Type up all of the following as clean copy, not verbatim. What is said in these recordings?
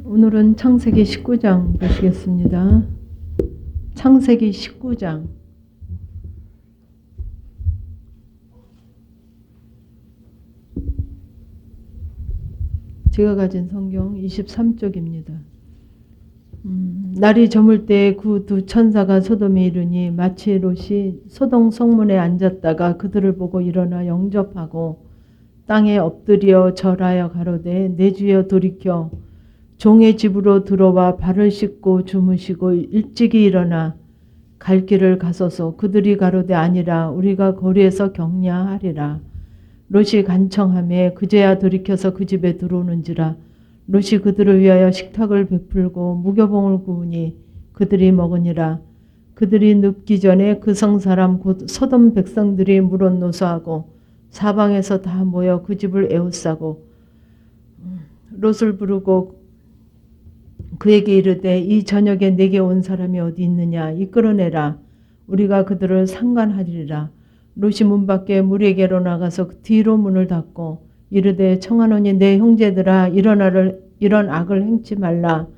오늘은 창세기 19장 보시겠습니다. 창세기 19장. 제가 가진 성경 23쪽입니다. 날이 저물 때 그 두 천사가 소돔에 이르니 마치 롯이 소돔 성문에 앉았다가 그들을 보고 일어나 영접하고 땅에 엎드려 절하여 가로되 내 주여 돌이켜 종의 집으로 들어와 발을 씻고 주무시고 일찍이 일어나 갈 길을 가소서. 그들이 가로되 아니라 우리가 거리에서 격려하리라. 롯이 간청하매 그제야 돌이켜서 그 집에 들어오는지라. 롯이 그들을 위하여 식탁을 베풀고 무교봉을 구우니 그들이 먹으니라. 그들이 눕기 전에 그 성 사람 곧 소돔 백성들이 물어 노소하고 사방에서 다 모여 그 집을 에워싸고 롯을 부르고 그에게 이르되 이 저녁에 내게 온 사람이 어디 있느냐 이끌어내라. 우리가 그들을 상관하리라. 롯이 문 밖에 무리에게로 나가서 뒤로 문을 닫고 이르되 청하노니 내 형제들아 이런 악을 행치 말라.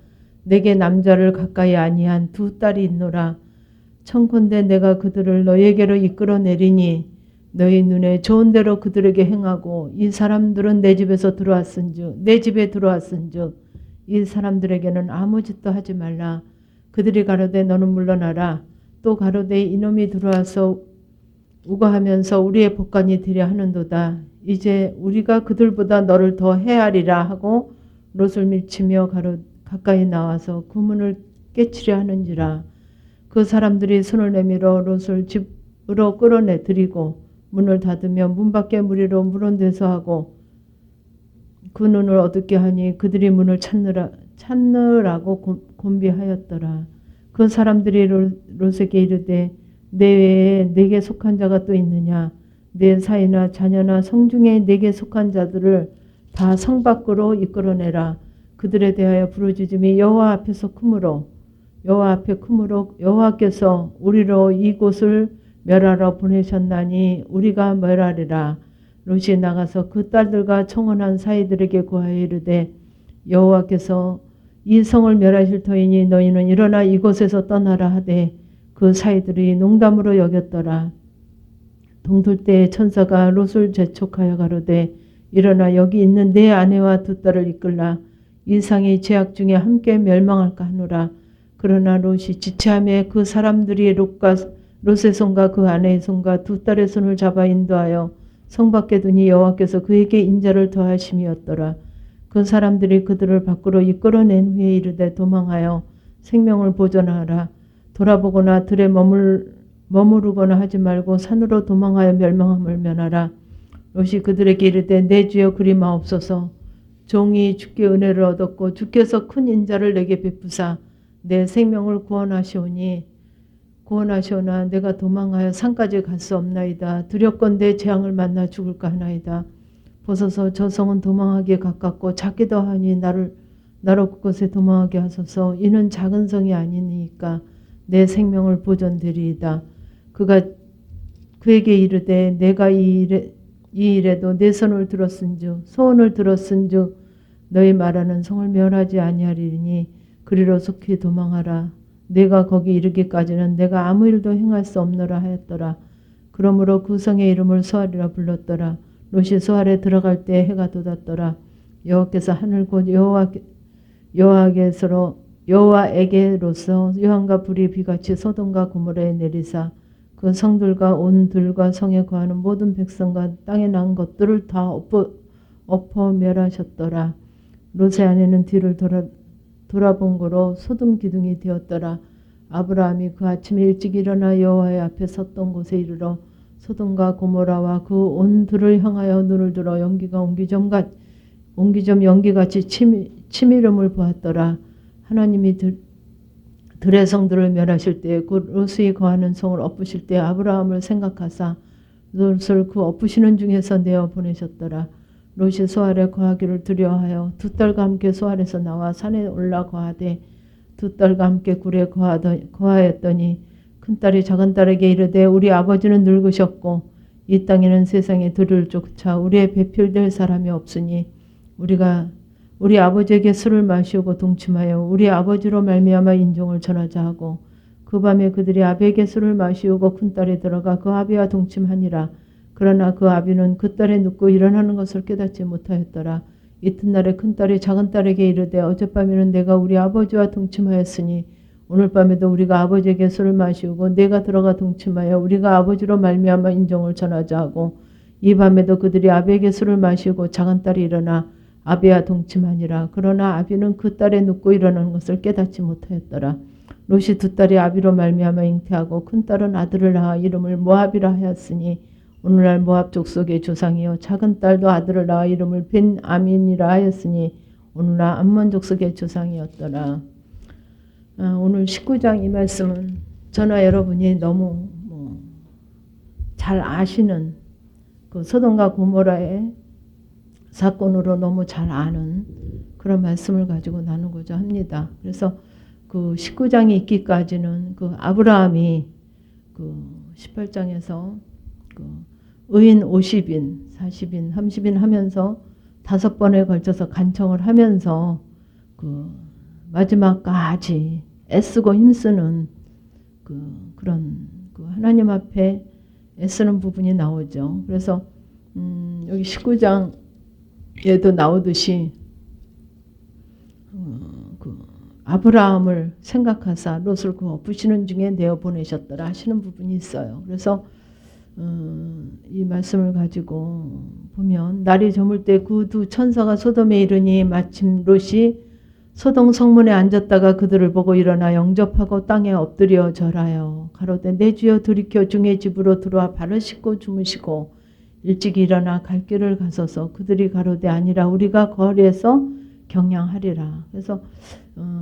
내게 남자를 가까이 아니한 두 딸이 있노라. 청컨대 내가 그들을 너에게로 이끌어내리니 너희 눈에 좋은 대로 그들에게 행하고 이 사람들은 내 집에 들어왔은즉 이 사람들에게는 아무 짓도 하지 말라. 그들이 가로되 너는 물러나라. 또 가로되 이놈이 들어와서 우거하면서 우리의 법관이 되려 하는도다. 이제 우리가 그들보다 너를 더 해하리라 하고 롯을 밀치며 가까이 나와서 그 문을 깨치려 하는지라. 그 사람들이 손을 내밀어 롯을 집으로 끌어내들이고 문을 닫으며 문 밖에 무리로 물어내서하고 그 눈을 어둡게 하니 그들이 문을 찾느라고 곤비하였더라. 그 사람들이 롯에게 이르되 내 외에 내게 속한 자가 또 있느냐. 내 사이나 자녀나 성중에 내게 속한 자들을 다 성 밖으로 이끌어내라. 그들에 대하여 부르짖음이 여호와 앞에서 크므로 여호와께서 우리로 이곳을 멸하러 보내셨나니 우리가 멸하리라. 롯이 나가서 그 딸들과 청혼한 사이들에게 구하여 이르되 여호와께서 이 성을 멸하실 터이니 너희는 일어나 이곳에서 떠나라 하되 그 사이들이 농담으로 여겼더라. 동틀 때에 천사가 롯을 재촉하여 가로되 일어나 여기 있는 내 아내와 두 딸을 이끌라. 이 상이 죄악 중에 함께 멸망할까 하노라. 그러나 롯이 지체하며 그 사람들이 롯의 손과 그 아내의 손과 두 딸의 손을 잡아 인도하여 성 밖에 두니 여호와께서 그에게 인자를 더하심이었더라. 그 사람들이 그들을 밖으로 이끌어낸 후에 이르되 도망하여 생명을 보존하라. 돌아보거나 들에 머무르거나 하지 말고 산으로 도망하여 멸망함을 면하라. 롯이 그들에게 이르되 내 주여 그리 마옵소서. 종이 주께 은혜를 얻었고 주께서 큰 인자를 내게 베푸사 내 생명을 구원하시오나 내가 도망하여 산까지 갈 수 없나이다. 두렵건대 재앙을 만나 죽을까 하나이다. 보소서 저 성은 도망하기에 가깝고 작기도 하니 나로 그곳에 도망하게 하소서. 이는 작은 성이 아니니까 내 생명을 보존되리이다. 그가 그에게 이르되 내가 이 일에도 내 소원을 들었은즉 너희 말하는 성을 멸하지 아니하리니 그리로 속히 도망하라. 내가 거기 이르기까지는 내가 아무 일도 행할 수 없노라 하였더라. 그러므로 그 성의 이름을 소알이라 불렀더라. 롯이 소알에 들어갈 때 해가 돋았더라. 여호와께서 하늘 곧 여호와에게로서 유황과 불이 비같이 소돔과 고모라에 내리사 그 성들과 온 들과 성에 거하는 모든 백성과 땅에 난 것들을 다 엎어 멸하셨더라. 롯의 아내는 뒤를 돌아본 거로 소돔 기둥이 되었더라. 아브라함이 그 아침에 일찍 일어나 여호와의 앞에 섰던 곳에 이르러 소돔과 고모라와 그 온 들을 향하여 눈을 들어 연기가 옹기점 연기같이 치밀음을 보았더라. 하나님이 들의 성들을 멸하실 때 곧 롯이 거하는 성을 엎으실 때 아브라함을 생각하사 롯을 그 엎으시는 중에서 내어 보내셨더라. 롯이 소알에 거하기를 두려워하여 두 딸과 함께 소알에서 나와 산에 올라 거하되 두 딸과 함께 굴에 거하였더니 큰딸이 작은딸에게 이르되 우리 아버지는 늙으셨고 이 땅에는 세상에 들을 쫓아 우리의 배필될 사람이 없으니 우리 아버지에게 술을 마시고 동침하여 우리 아버지로 말미암아 인종을 전하자 하고 그 밤에 그들이 아비에게 술을 마시우고 큰딸에 들어가 그 아비와 동침하니라. 그러나 그 아비는 그 딸에 눕고 일어나는 것을 깨닫지 못하였더라. 이튿날에 큰딸이 작은딸에게 이르되 어젯밤에는 내가 우리 아버지와 동침하였으니 오늘 밤에도 우리가 아버지에게 술을 마시우고 내가 들어가 동침하여 우리가 아버지로 말미암아 인종을 전하자 하고 이 밤에도 그들이 아비에게 술을 마시고 작은딸이 일어나 아비와 동침하니라. 그러나 아비는 그 딸에 눕고 일어나는 것을 깨닫지 못하였더라. 롯이 두 딸이 아비로 말미암아 잉태하고 큰딸은 아들을 낳아 이름을 모압이라 하였으니 오늘날 모압 족속의 조상이요 작은 딸도 아들을 낳아 이름을 벤아민이라 하였으니 오늘날 암몬 족속의 조상이었더라. 오늘 19장 이 말씀은 저나 여러분이 너무 잘 아시는 그 소돔과 고모라의 사건으로 너무 잘 아는 그런 말씀을 가지고 나누고자 합니다. 그래서 그 19장이 있기까지는 그 아브라함이 그 18장에서 그 의인 50인, 40인, 30인 하면서 5번에 걸쳐서 간청을 하면서 그 마지막까지 애쓰고 힘쓰는 그런 그 하나님 앞에 애쓰는 부분이 나오죠. 그래서 여기 19장에도 나오듯이 그 아브라함을 생각하사 롯을 그 엎으시는 중에 내어 보내셨더라 하시는 부분이 있어요. 그래서 이 말씀을 가지고 보면 날이 저물 때 그 두 천사가 소돔에 이르니 마침 롯이 소돔 성문에 앉았다가 그들을 보고 일어나 영접하고 땅에 엎드려 절하여 가로되 내 주여 돌이켜 중의 집으로 들어와 발을 씻고 주무시고 일찍 일어나 갈 길을 가소서. 그들이 가로되 아니라 우리가 거리에서 경양하리라. 그래서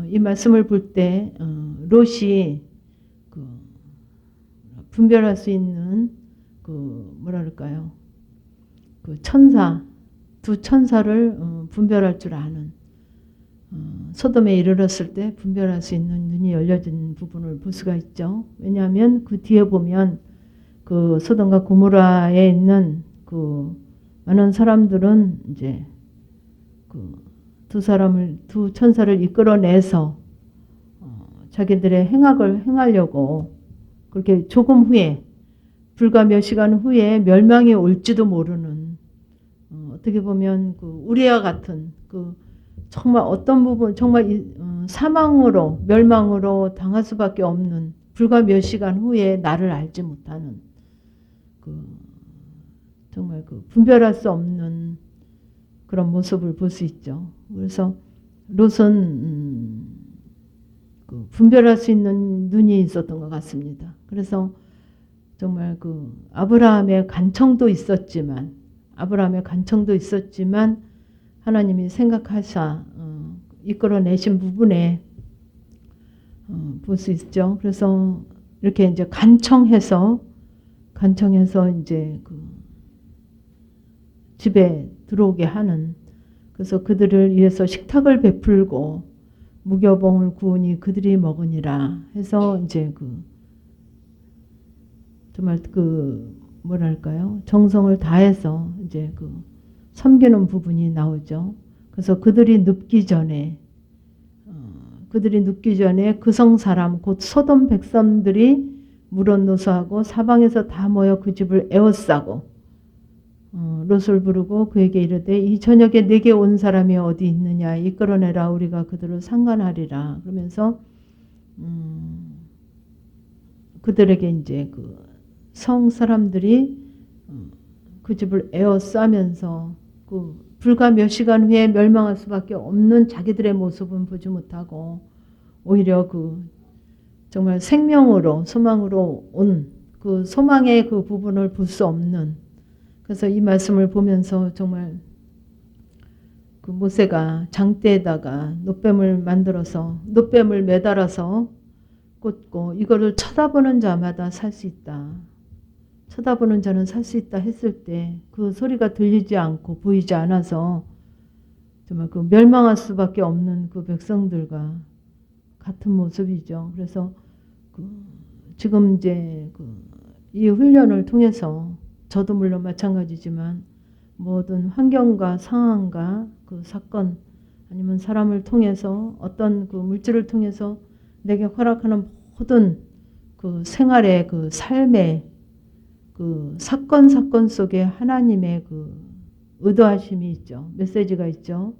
이 말씀을 볼 때 롯이 그 분별할 수 있는 그 뭐랄까요? 그 천사 두 천사를 분별할 줄 아는 소돔에 이르렀을 때 분별할 수 있는 눈이 열려진 부분을 볼 수가 있죠. 왜냐하면 그 뒤에 보면 그 소돔과 고모라에 있는 그 많은 사람들은 이제 그 두 천사를 이끌어내서 자기들의 행악을 행하려고 그렇게 조금 후에 불과 몇 시간 후에 멸망이 올지도 모르는 어떻게 보면 그 우리와 같은 그 정말 어떤 부분 정말 사망으로 멸망으로 당할 수밖에 없는 불과 몇 시간 후에 나를 알지 못하는 그 정말 그 분별할 수 없는 그런 모습을 볼 수 있죠. 그래서 롯은 그 분별할 수 있는 눈이 있었던 것 같습니다. 그래서 정말 그 아브라함의 간청도 있었지만 하나님이 생각하사 이끌어내신 부분에 볼 수 있죠. 그래서 이렇게 이제 간청해서 이제 그 집에 들어오게 하는, 그래서 그들을 위해서 식탁을 베풀고 무교봉을 구우니 그들이 먹으니라 해서 이제 그 정말 그 뭐랄까요, 정성을 다해서 이제 그 섬기는 부분이 나오죠. 그래서 그들이 눕기 전에 그 성 사람 곧 소돔 백성들이 물은 노소하고 사방에서 다 모여 그 집을 에워싸고 롯을 부르고 그에게 이르되 이 저녁에 내게 온 사람이 어디 있느냐 이끌어내라 우리가 그들을 상관하리라. 그러면서 그들에게 이제 그 성 사람들이 그 집을 에워싸면서 그 불과 몇 시간 후에 멸망할 수밖에 없는 자기들의 모습은 보지 못하고 오히려 그 정말 생명으로 소망으로 온 그 소망의 그 부분을 볼 수 없는, 그래서 이 말씀을 보면서 정말 그 모세가 장대에다가 노뱀을 매달아서 꽂고 이거를 쳐다보는 자마다 살 수 있다. 쳐다보는 자는 살 수 있다 했을 때 그 소리가 들리지 않고 보이지 않아서 정말 그 멸망할 수밖에 없는 그 백성들과 같은 모습이죠. 그래서 지금 이제 이 훈련을 통해서 저도 물론 마찬가지지만 모든 환경과 상황과 그 사건 아니면 사람을 통해서 어떤 그 물질을 통해서 내게 허락하는 모든 그 생활의 그 삶의 그 사건 속에 하나님의 그 의도하심이 있죠. 메시지가 있죠.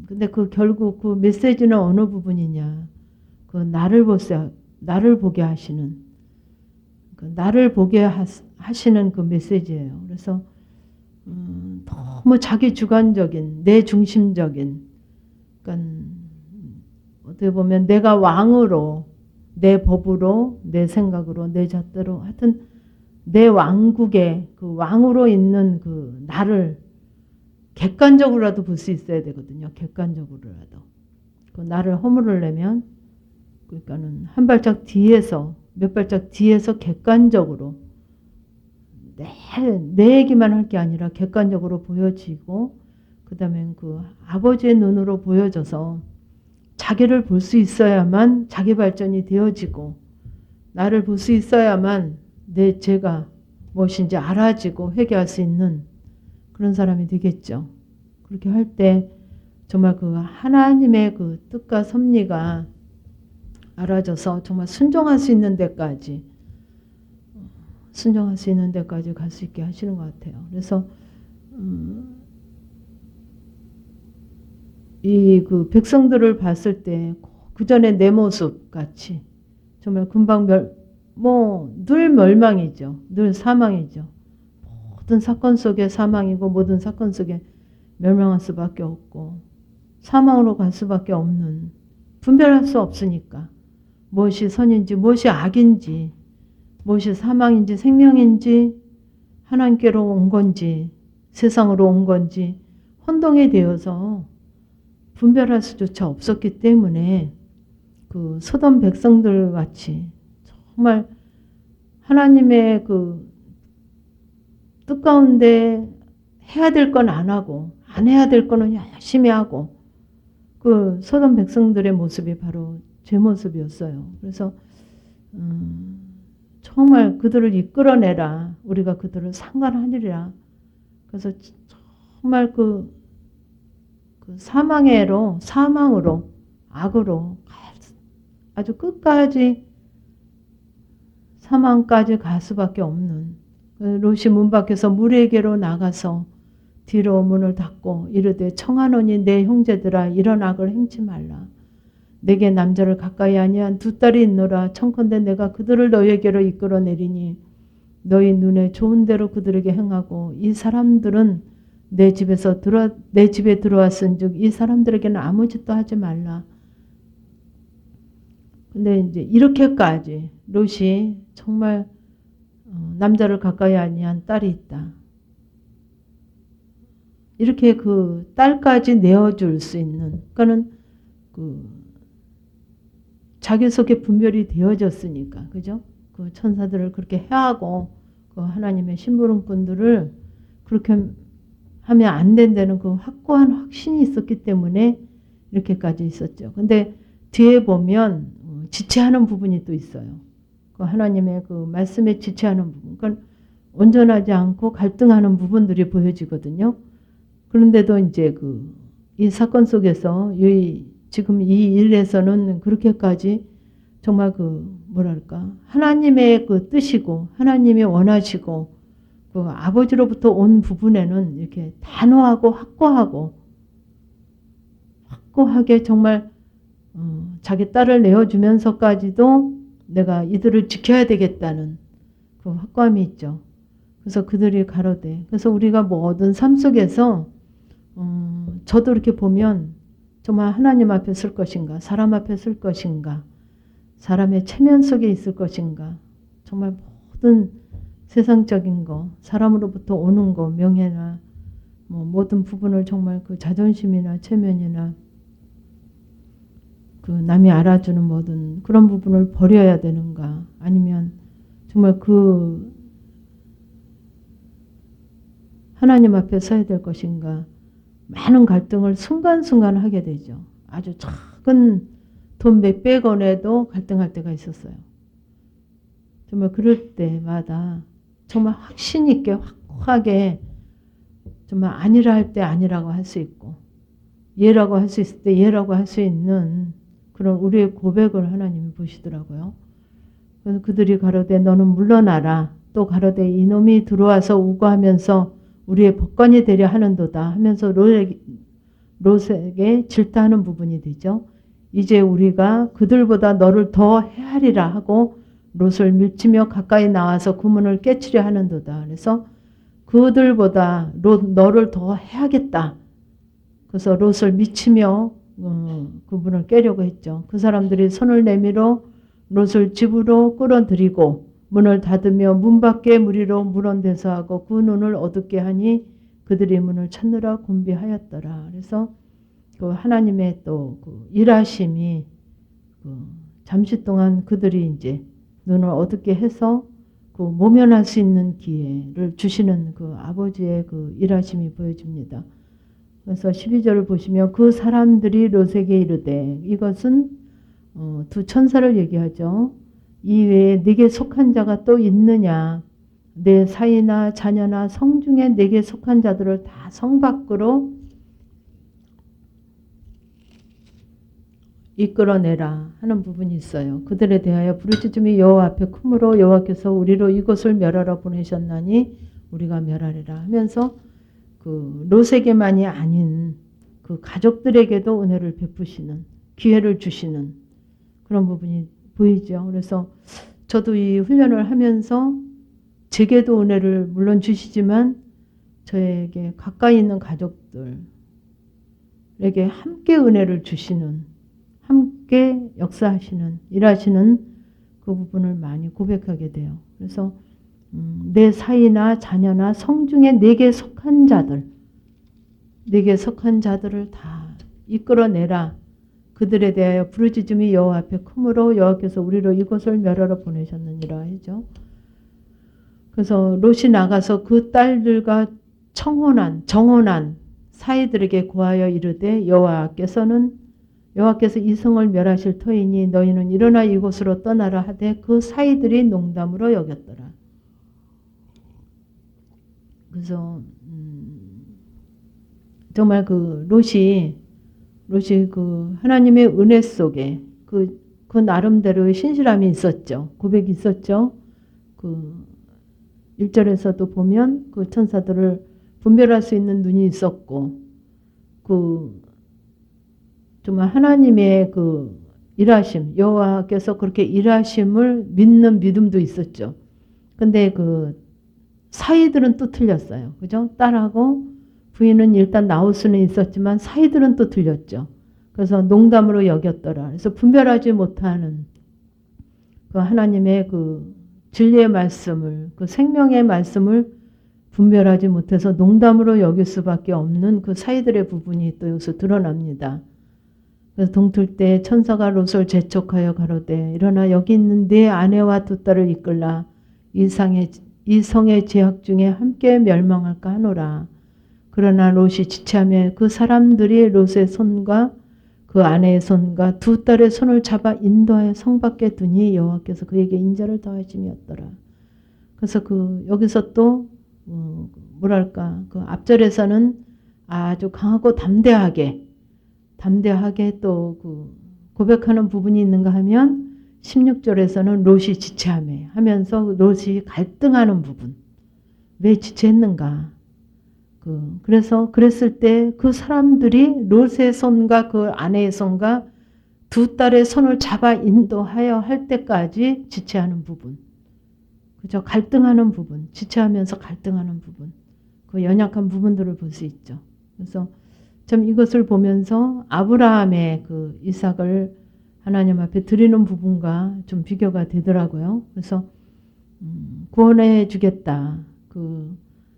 근데 그 결국 그 메시지는 어느 부분이냐? 그 나를 보게 하시는 그 나를 보게 하시는 그 메시지예요. 그래서 너무 자기 주관적인, 내 중심적인, 그러니까 어떻게 보면 내가 왕으로, 내 법으로, 내 생각으로, 내 잣대로, 하여튼 내 왕국의 그 왕으로 있는 그 나를 객관적으로라도 볼 수 있어야 되거든요. 객관적으로라도. 그 나를 허물으려면, 그러니까는 한 발짝 뒤에서, 몇 발짝 뒤에서 객관적으로 내 얘기만 할 게 아니라 객관적으로 보여지고, 그 다음에 그 아버지의 눈으로 보여져서 자기를 볼 수 있어야만 자기 발전이 되어지고, 나를 볼 수 있어야만 내 죄가 무엇인지 알아지고 회개할 수 있는 그런 사람이 되겠죠. 그렇게 할 때 정말 그 하나님의 그 뜻과 섭리가 알아져서 정말 순종할 수 있는 데까지 갈 수 있게 하시는 것 같아요. 그래서 이 그 백성들을 봤을 때 그 전에 내 모습 같이 정말 금방 늘 멸망이죠. 늘 사망이죠. 모든 사건 속에 사망이고 모든 사건 속에 멸망할 수밖에 없고 사망으로 갈 수밖에 없는, 분별할 수 없으니까 무엇이 선인지 무엇이 악인지 무엇이 사망인지 생명인지 하나님께로 온 건지 세상으로 온 건지 혼동이 되어서 분별할 수조차 없었기 때문에 그 소돔 백성들 같이 정말 하나님의 그 뜻 가운데 해야 될 건 안 하고 안 해야 될 거는 열심히 하고, 그 소돔 백성들의 모습이 바로 제 모습이었어요. 그래서 정말 그들을 이끌어내라. 우리가 그들을 상관하리라. 그래서 정말 그 사망으로 악으로 아주 끝까지 사망까지 갈 수밖에 없는, 롯이 문 밖에서 물에게로 나가서 뒤로 문을 닫고 이르되 청하노니 내 형제들아 이런 악을 행치 말라. 내게 남자를 가까이 아니한 두 딸이 있노라. 청컨대 내가 그들을 너희에게로 이끌어내리니 너희 눈에 좋은 대로 그들에게 행하고 이 사람들은 내 집에 들어왔은즉 이 사람들에게는 아무 짓도 하지 말라. 근데 이제 이렇게까지 롯이 정말 남자를 가까이 아니한 딸이 있다. 이렇게 그 딸까지 내어줄 수 있는, 그러니까는 그 자기 속에 분별이 되어졌으니까, 그죠? 그 천사들을 그렇게 해하고 그 하나님의 심부름꾼들을 그렇게 하면 안 된다는 그 확고한 확신이 있었기 때문에 이렇게까지 있었죠. 근데 뒤에 보면 지체하는 부분이 또 있어요. 그 하나님의 그 말씀에 지체하는 부분, 그러니까 온전하지 않고 갈등하는 부분들이 보여지거든요. 그런데도 이제 이 사건 속에서 지금 이 일에서는 그렇게까지 정말 하나님의 그 뜻이고 하나님이 원하시고 그 아버지로부터 온 부분에는 이렇게 단호하고 확고하게 정말 자기 딸을 내어주면서까지도 내가 이들을 지켜야 되겠다는 그 확고함이 있죠. 그래서 그들이 가로되, 그래서 우리가 모든 삶 속에서 저도 이렇게 보면 정말 하나님 앞에 쓸 것인가, 사람 앞에 쓸 것인가, 사람의 체면 속에 있을 것인가, 정말 모든 세상적인 거, 사람으로부터 오는 거, 명예나 모든 부분을 정말 그 자존심이나 체면이나 그 남이 알아주는 모든 그런 부분을 버려야 되는가, 아니면 정말 그 하나님 앞에 서야 될 것인가, 많은 갈등을 순간순간 하게 되죠. 아주 작은 돈 몇백 원에도 갈등할 때가 있었어요. 정말 그럴 때마다 정말 확신 있게 확고하게 정말 아니라 할 때 아니라고 할 수 있고, 예라고 할 수 있을 때 예라고 할 수 있는 그런 우리의 고백을 하나님이 보시더라고요. 그래서 그들이 가로되 너는 물러나라. 또 가로되 이놈이 들어와서 우고하면서 우리의 법관이 되려 하는도다 하면서 롯에게 질타하는 부분이 되죠. 이제 우리가 그들보다 너를 더 헤아리라 하고 롯을 밀치며 가까이 나와서 그 문을 깨치려 하는도다. 그래서 그들보다 롯 너를 더 해야겠다. 그래서 롯을 미치며 그 문을 깨려고 했죠. 그 사람들이 손을 내밀어 롯을 집으로 끌어들이고 문을 닫으며 문 밖에 무리로 물어대서하고 그 눈을 어둡게 하니 그들이 문을 찾느라 곤비하였더라. 그래서 그 하나님의 또 그 일하심이 잠시 동안 그들이 이제 눈을 어둡게 해서 그 모면할 수 있는 기회를 주시는 그 아버지의 그 일하심이 보여집니다. 그래서 12절을 보시면 그 사람들이 롯에게 이르되 이것은 두 천사를 얘기하죠. 이 외에 네게 속한 자가 또 있느냐. 내 사이나 자녀나 성 중에 네게 속한 자들을 다 성 밖으로 이끌어내라 하는 부분이 있어요. 그들에 대하여 부르짖음이 여호와 앞에 크므로 여호와께서 우리로 이곳을 멸하러 보내셨나니 우리가 멸하리라 하면서 그 롯에게만이 아닌 그 가족들에게도 은혜를 베푸시는 기회를 주시는 그런 부분이 보이죠. 그래서 저도 이 훈련을 하면서 제게도 은혜를 물론 주시지만 저에게 가까이 있는 가족들에게 함께 은혜를 주시는 함께 역사하시는 일하시는 그 부분을 많이 고백하게 돼요. 그래서 내 사이나 자녀나 성중에 내게 속한 자들 내게 속한 자들을 다 이끌어내라. 그들에 대하여 부르짖음이 여호와 앞에 크므로 여호와께서 우리로 이곳을 멸하러 보내셨느니라 하죠. 그래서 롯이 나가서 그 딸들과 정혼한 사이들에게 고하여 이르되 여호와께서 이 성을 멸하실 터이니 너희는 일어나 이곳으로 떠나라 하되 그 사이들이 농담으로 여겼더라. 그래서 정말 그 롯이 그 하나님의 은혜 속에 그 나름대로의 신실함이 있었죠. 고백이 있었죠. 그 1절에서도 보면 그 천사들을 분별할 수 있는 눈이 있었고 그 정말 하나님의 그 일하심 여호와께서 그렇게 일하심을 믿는 믿음도 있었죠. 근데 그 사이들은 또 틀렸어요. 그죠? 딸하고 부인은 일단 나올 수는 있었지만 사이들은 또 틀렸죠. 그래서 농담으로 여겼더라. 그래서 분별하지 못하는 그 하나님의 그 진리의 말씀을 그 생명의 말씀을 분별하지 못해서 농담으로 여길 수밖에 없는 그 사이들의 부분이 또 여기서 드러납니다. 그래서 동틀 때 천사가 롯을 재촉하여 가로되 일어나 여기 있는 네 아내와 두 딸을 이끌라 이 성의 죄악 중에 함께 멸망할까 하노라. 그러나 롯이 지체하며 그 사람들이 롯의 손과 그 아내의 손과 두 딸의 손을 잡아 인도하여 성 밖에 두니 여호와께서 그에게 인자를 더하심이었더라. 그래서 그 여기서 또 뭐랄까 그 앞절에서는 아주 강하고 담대하게 또 그 고백하는 부분이 있는가 하면 16절에서는 롯이 지체하며 하면서 롯이 갈등하는 부분. 왜 지체했는가? 그래서 그랬을 때 그 사람들이 롯의 손과 그 아내의 손과 두 딸의 손을 잡아 인도하여 할 때까지 지체하는 부분. 그죠? 갈등하는 부분. 지체하면서 갈등하는 부분. 그 연약한 부분들을 볼 수 있죠. 그래서 참 이것을 보면서 아브라함의 그 이삭을 하나님 앞에 드리는 부분과 좀 비교가 되더라고요. 그래서 구원해 주겠다. 그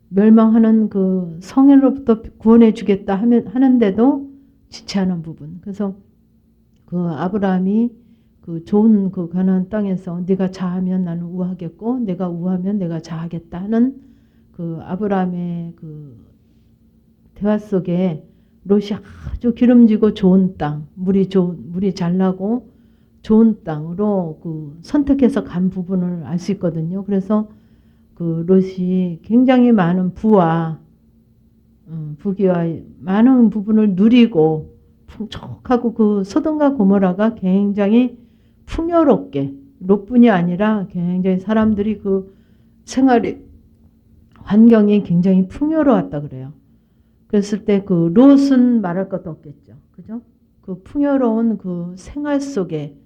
멸망하는 그 성에로부터 구원해 주겠다 하는데도 지체하는 부분. 그래서 그 아브라함이 그 좋은 그 가나안 땅에서 네가 자하면 나는 우하겠고 내가 우하면 내가 자하겠다 하는 그 아브라함의 그 대화 속에 롯이 아주 기름지고 좋은 땅, 물이 잘 나고 좋은 땅으로 그 선택해서 간 부분을 알 수 있거든요. 그래서 그 롯이 굉장히 많은 부와 부귀와 많은 부분을 누리고 풍족하고 그 소돔과 고모라가 굉장히 풍요롭게 롯뿐이 아니라 굉장히 사람들이 그 생활이 환경이 굉장히 풍요로웠다 그래요. 그랬을 때 그 롯은 말할 것도 없겠죠. 그죠? 그 풍요로운 그 생활 속에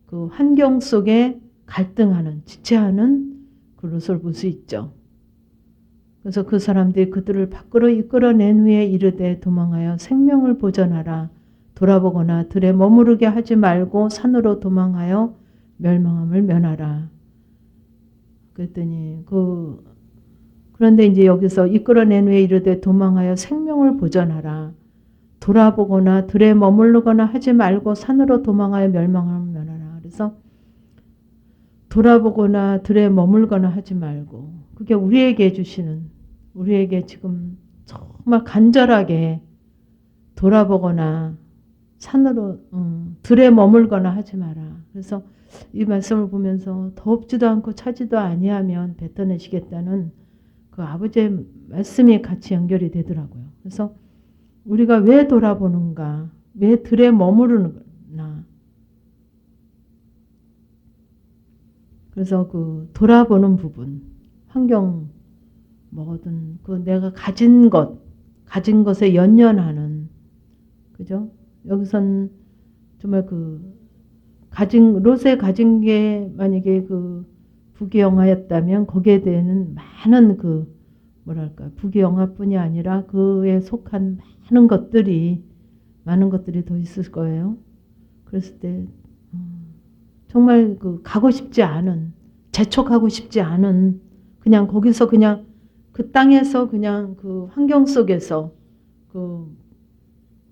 그 환경 속에 갈등하는 지체하는 그 롯을 볼 수 있죠. 그래서 그 사람들이 그들을 밖으로 이끌어낸 후에 이르되 도망하여 생명을 보전하라. 돌아보거나 들에 머무르게 하지 말고 산으로 도망하여 멸망함을 면하라. 그랬더니 그런데 이제 여기서 이끌어낸 후에 이르되 도망하여 생명을 보전하라. 돌아보거나 들에 머무르거나 하지 말고 산으로 도망하여 멸망함을 면하라. 그래서 돌아보거나 들에 머물거나 하지 말고 그게 우리에게 주시는 우리에게 지금 정말 간절하게 돌아보거나 산으로 들에 머물거나 하지 마라. 그래서 이 말씀을 보면서 더럽지도 않고 차지도 아니하면 뱉어내시겠다는 그 아버지의 말씀이 같이 연결이 되더라고요. 그래서 우리가 왜 돌아보는가? 왜 들에 머무르나? 그래서 그 돌아보는 부분, 환경 뭐든 그 내가 가진 것에 연연하는, 그죠? 여기선 정말 롯에 가진 게 만약에 그 부귀영화였다면 거기에 대해는 많은 뭐랄까 부귀영화뿐이 아니라 그에 속한 많은 것들이 더 있을 거예요. 그랬을 때 정말 가고 싶지 않은, 재촉하고 싶지 않은, 그냥 거기서 그냥 그 땅에서 그냥 그 환경 속에서 그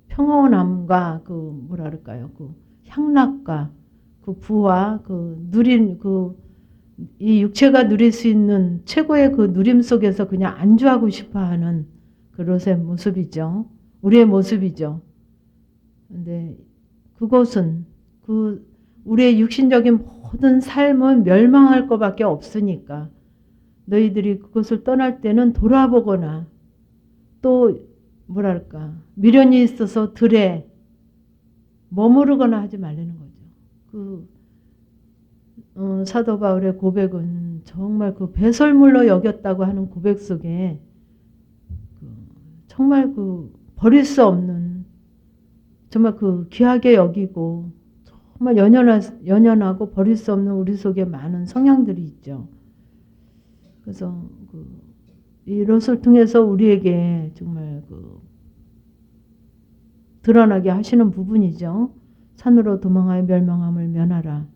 평온함과 뭐랄까요, 향락과 부와 누린 이 육체가 누릴 수 있는 최고의 그 누림 속에서 그냥 안주하고 싶어하는 그 롯의 모습이죠. 우리의 모습이죠. 근데 그것은 우리의 육신적인 모든 삶은 멸망할 것밖에 없으니까 너희들이 그것을 떠날 때는 돌아보거나 또 뭐랄까 미련이 있어서 들에 머무르거나 하지 말라는 거죠. 사도 바울의 고백은 정말 배설물로 여겼다고 하는 고백 속에 정말 버릴 수 없는, 정말 귀하게 여기고 정말 연연하고 버릴 수 없는 우리 속에 많은 성향들이 있죠. 그래서 이 롯을 통해서 우리에게 정말 드러나게 하시는 부분이죠. 산으로 도망하여 멸망함을 면하라.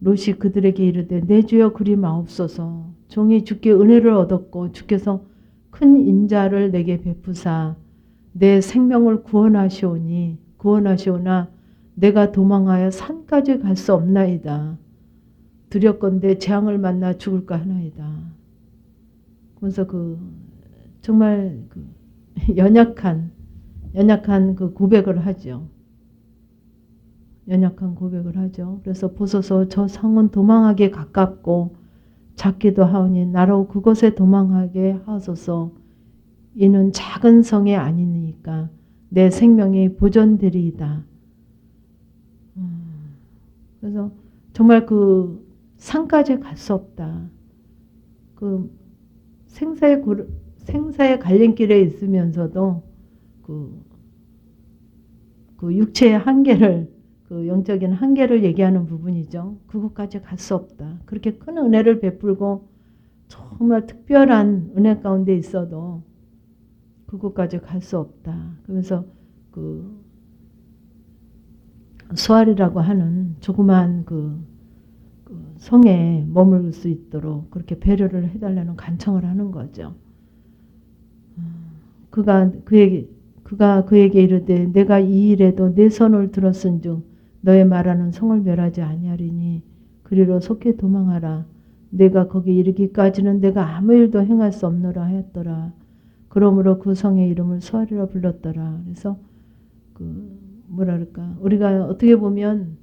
롯이 그들에게 이르되 내 주여 그리 마옵소서. 종이 주께 은혜를 얻었고 주께서 큰 인자를 내게 베푸사 내 생명을 구원하시오나 내가 도망하여 산까지 갈 수 없나이다. 두렵건대 재앙을 만나 죽을까 하나이다. 그래서 정말 연약한 고백을 하죠. 연약한 고백을 하죠. 그래서 보소서 저 성은 도망하기에 가깝고 작기도 하오니 나로 그곳에 도망하게 하소서. 이는 작은 성이 아니니까 내 생명이 보존되리이다. 그래서 정말 산까지 갈 수 없다. 생사의 갈림길에 있으면서도 육체의 한계를, 영적인 한계를 얘기하는 부분이죠. 그곳까지 갈 수 없다. 그렇게 큰 은혜를 베풀고 정말 특별한 은혜 가운데 있어도 그곳까지 갈 수 없다. 그래서 수알이라고 하는 조그만 성에 머물 수 있도록 그렇게 배려를 해달라는 간청을 하는 거죠. 그가 그에게 이르되 내가 이 일에도 내 손을 들었은즉 너의 말하는 성을 멸하지 아니하리니 그리로 속히 도망하라. 내가 거기 이르기까지는 내가 아무 일도 행할 수 없노라 하였더라. 그러므로 그 성의 이름을 수알이라 불렀더라. 그래서 뭐랄까 우리가 어떻게 보면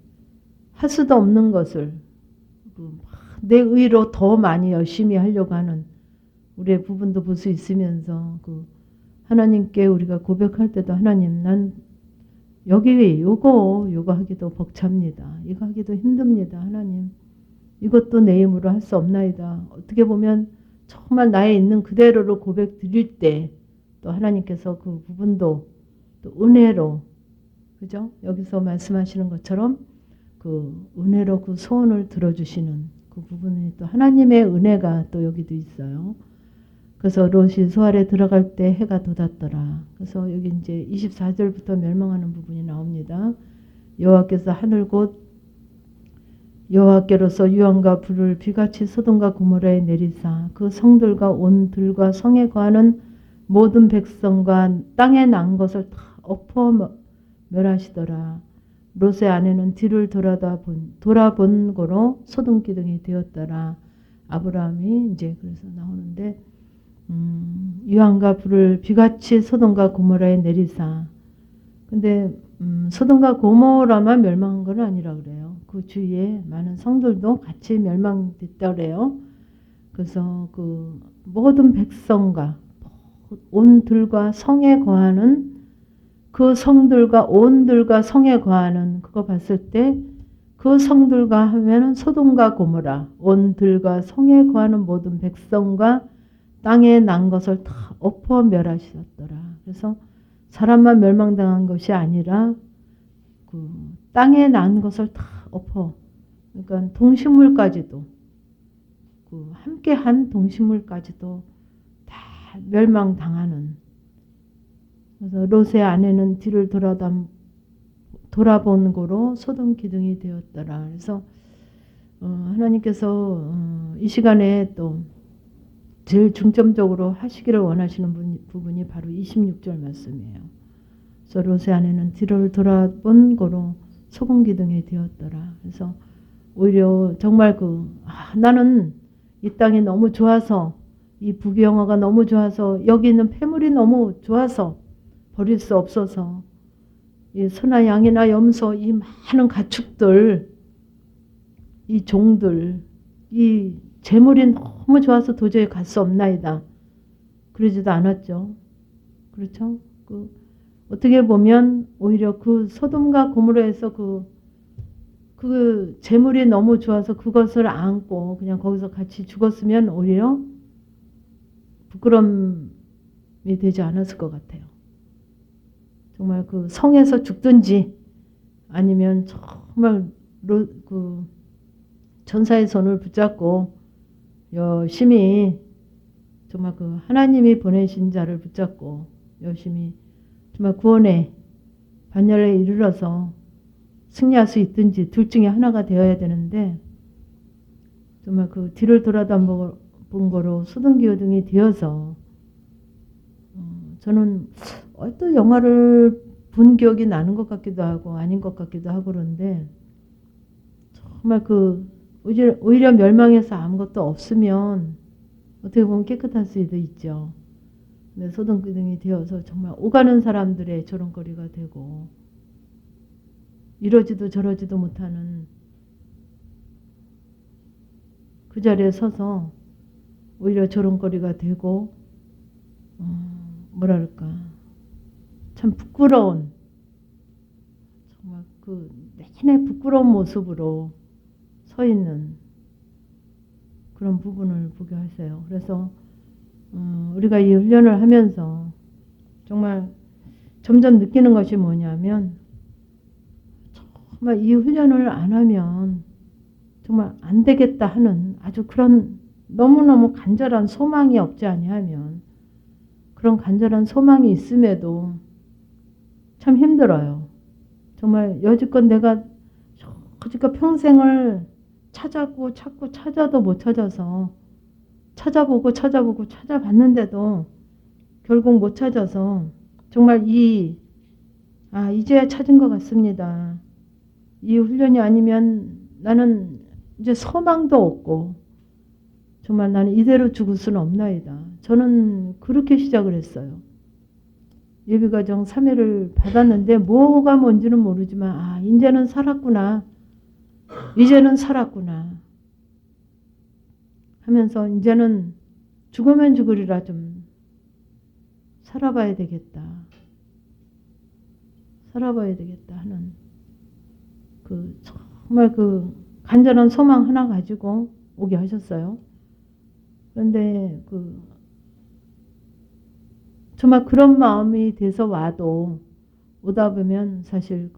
할 수도 없는 것을 내 의로 더 많이 열심히 하려고 하는 우리의 부분도 볼 수 있으면서 하나님께 우리가 고백할 때도 하나님 난 여기 요거 하기도 벅찹니다. 이거 하기도 힘듭니다. 하나님 이것도 내 힘으로 할 수 없나이다. 어떻게 보면 정말 나에 있는 그대로로 고백 드릴 때 또 하나님께서 그 부분도 또 은혜로 그죠? 여기서 말씀하시는 것처럼 그 은혜로 그 소원을 들어주시는 그 부분이 또 하나님의 은혜가 또 여기도 있어요. 그래서 롯이 소알에 들어갈 때 해가 돋았더라. 그래서 여기 이제 24절부터 멸망하는 부분이 나옵니다. 여호와께서 하늘 곧 여호와께로서 유황과 불을 비같이 소돔과 고모라에 내리사 그 성들과 온 들과 성에 거하는 모든 백성과 땅에 난 것을 다 엎어 멸하시더라. 롯의 아내는 뒤를 돌아본 고로 소돔 기둥이 되었더라. 아브라함이 이제 그래서 나오는데 유황과 불을 비같이 소돔과 고모라에 내리사. 근데 소돔과 고모라만 멸망한 건 아니라 그래요. 그 주위에 많은 성들도 같이 멸망됐다 그래요. 그래서 그 모든 백성과 온 들과 성에 거하는 그 성들과 온 들과 성에 거하는 그거 봤을 때 그 성들과 하면은 소돔과 고모라, 온 들과 성에 거하는 모든 백성과 땅에 난 것을 다 엎어 멸하셨더라. 그래서 사람만 멸망당한 것이 아니라 그 땅에 난 것을 다 엎어. 그러니까 동식물까지도 그 함께한 동식물까지도 다 멸망당하는. 그래서 롯의 아내는 뒤를 돌아본 고로 소돔 기둥이 되었더라. 그래서 하나님께서 이 시간에 또 제일 중점적으로 하시기를 원하시는 부분이 바로 26절 말씀이에요. 그래서 롯의 아내는 뒤를 돌아본 고로 소돔 기둥이 되었더라. 그래서 오히려 정말 나는 이 땅이 너무 좋아서 이 부귀영화가 너무 좋아서 여기 있는 폐물이 너무 좋아서 버릴 수 없어서 이 소나 양이나 염소 이 많은 가축들 이 종들 이 재물이 너무 좋아서 도저히 갈 수 없나이다. 그러지도 않았죠. 그렇죠? 어떻게 보면 오히려 그 소돔과 고모라에서 그 재물이 너무 좋아서 그것을 안고 그냥 거기서 같이 죽었으면 오히려 부끄러움이 되지 않았을 것 같아요. 정말 그 성에서 죽든지 아니면 정말 그 천사의 손을 붙잡고 열심히 정말 그 하나님이 보내신 자를 붙잡고 열심히 정말 구원의 반열에 이르러서 승리할 수 있든지 둘 중에 하나가 되어야 되는데 정말 그 뒤를 돌아본 거로 소돔 기둥이 되어서 저는 어떤 영화를 본 기억이 나는 것 같기도 하고 아닌 것 같기도 하고 그런데 정말 오히려 멸망해서 아무것도 없으면 어떻게 보면 깨끗할 수도 있죠. 근데 소돔 기둥이 되어서 정말 오가는 사람들의 조롱거리가 되고 이러지도 저러지도 못하는 그 자리에 서서 오히려 조롱거리가 되고 뭐랄까 참 부끄러운 정말 그 내내 부끄러운 모습으로 서 있는 그런 부분을 보게 하세요. 그래서 우리가 이 훈련을 하면서 정말 점점 느끼는 것이 뭐냐면 정말 이 훈련을 안 하면 정말 안 되겠다 하는 아주 그런 너무너무 간절한 소망이 없지 아니하면 그런 간절한 소망이 있음에도 참 힘들어요. 정말 여지껏 내가 여지껏 평생을 찾고 찾아도 못 찾아서 찾아보고 찾아봤는데도 결국 못 찾아서 정말 이제야 찾은 것 같습니다. 이 훈련이 아니면 나는 이제 소망도 없고 정말 나는 이대로 죽을 수는 없나이다. 저는 그렇게 시작을 했어요. 예비과정 3회를 받았는데 뭐가 뭔지는 모르지만 이제는 살았구나. 이제는 살았구나. 하면서 이제는 죽으면 죽으리라 좀 살아봐야 되겠다. 살아봐야 되겠다 하는 정말 간절한 소망 하나 가지고 오게 하셨어요. 그런데 정말 그런 마음이 돼서 와도 오다 보면 사실